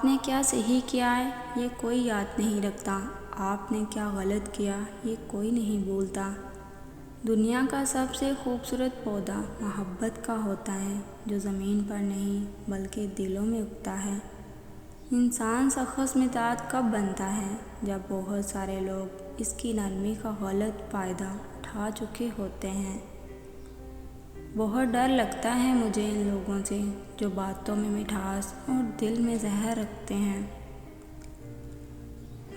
آپ نے کیا صحیح کیا ہے یہ کوئی یاد نہیں رکھتا، آپ نے کیا غلط کیا یہ کوئی نہیں بھولتا۔ دنیا کا سب سے خوبصورت پودا محبت کا ہوتا ہے، جو زمین پر نہیں بلکہ دلوں میں اگتا ہے۔ انسان شخص مزاج کب بنتا ہے؟ جب بہت سارے لوگ اس کی نرمی کا غلط فائدہ اٹھا چکے ہوتے ہیں۔ بہت ڈر لگتا ہے مجھے ان لوگوں سے جو باتوں میں مٹھاس اور دل میں زہر رکھتے ہیں۔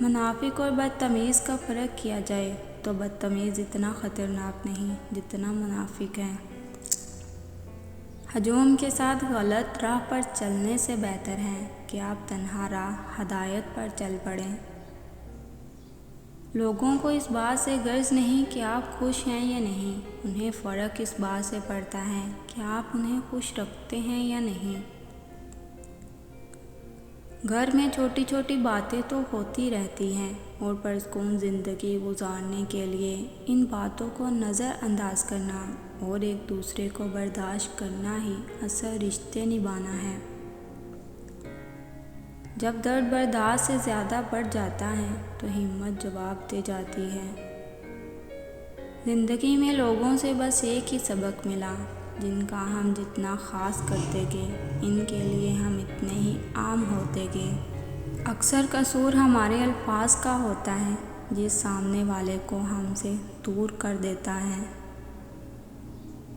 منافق اور بدتمیز کا فرق کیا جائے تو بدتمیز اتنا خطرناک نہیں جتنا منافق ہے۔ ہجوم کے ساتھ غلط راہ پر چلنے سے بہتر ہے کہ آپ تنہا راہ ہدایت پر چل پڑیں۔ لوگوں کو اس بات سے غرض نہیں کہ آپ خوش ہیں یا نہیں، انہیں فرق اس بات سے پڑتا ہے کہ آپ انہیں خوش رکھتے ہیں یا نہیں۔ گھر میں چھوٹی چھوٹی باتیں تو ہوتی رہتی ہیں اور پرسکون زندگی گزارنے کے لیے ان باتوں کو نظر انداز کرنا اور ایک دوسرے کو برداشت کرنا ہی اصل رشتے نبھانا ہے۔ جب درد برداشت سے زیادہ بڑھ جاتا ہے تو ہمت جواب دے جاتی ہے۔ زندگی میں لوگوں سے بس ایک ہی سبق ملا، جن کا ہم جتنا خاص کرتے گئے ان کے لیے ہم اتنے ہی عام ہوتے گئے۔ اکثر قصور ہمارے الفاظ کا ہوتا ہے جس سامنے والے کو ہم سے دور کر دیتا ہے۔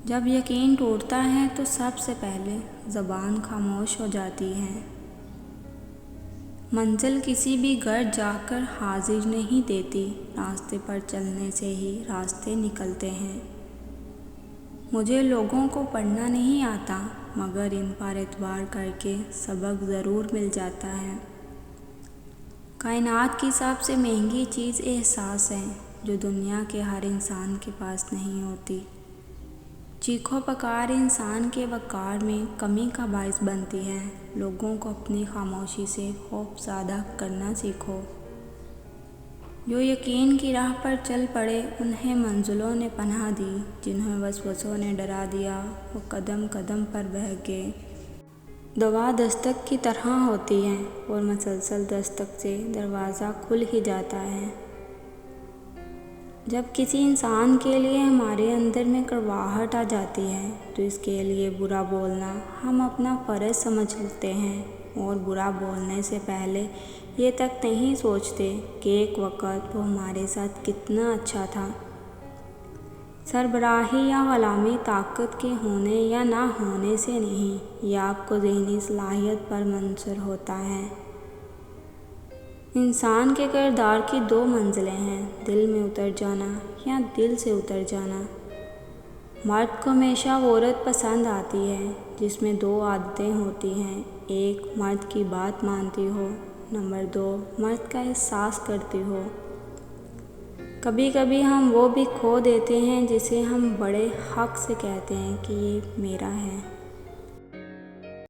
جب یقین ٹوٹتا ہے تو سب سے پہلے زبان خاموش ہو جاتی ہے۔ منزل کسی بھی گھر جا کر حاضر نہیں دیتی، راستے پر چلنے سے ہی راستے نکلتے ہیں۔ مجھے لوگوں کو پڑھنا نہیں آتا، مگر ان پر اعتبار کر کے سبق ضرور مل جاتا ہے۔ کائنات کی سب سے مہنگی چیز احساس ہے، جو دنیا کے ہر انسان کے پاس نہیں ہوتی۔ چیخو پکار انسان کے وقار میں کمی کا باعث بنتی ہے۔ لوگوں کو اپنی خاموشی سے خوف زدہ کرنا سیکھو۔ جو یقین کی راہ پر چل پڑے انہیں منزلوں نے پناہ دی، جنہیں وسوسوں نے ڈرا دیا وہ قدم قدم پر بہک گئے۔ دعا دستک کی طرح ہوتی ہے اور مسلسل دستک سے دروازہ کھل ہی جاتا ہے۔ جب کسی انسان کے لیے ہمارے اندر میں کڑواہٹ آ جاتی ہے تو اس کے لیے برا بولنا ہم اپنا فرض سمجھ لیتے ہیں اور برا بولنے سے پہلے یہ تک نہیں سوچتے کہ ایک وقت وہ ہمارے ساتھ کتنا اچھا تھا۔ سربراہی یا غلامی طاقت کے ہونے یا نہ ہونے سے نہیں، یہ آپ کو ذہنی صلاحیت پر منحصر ہوتا ہے۔ انسان کے کردار کی دو منزلیں ہیں، دل میں اتر جانا یا دل سے اتر جانا۔ مرد کو ہمیشہ وہ عورت پسند آتی ہے جس میں دو عادتیں ہوتی ہیں، ایک مرد کی بات مانتی ہو، نمبر دو مرد کا احساس کرتی ہو۔ کبھی کبھی ہم وہ بھی کھو دیتے ہیں جسے ہم بڑے حق سے کہتے ہیں کہ یہ میرا ہے۔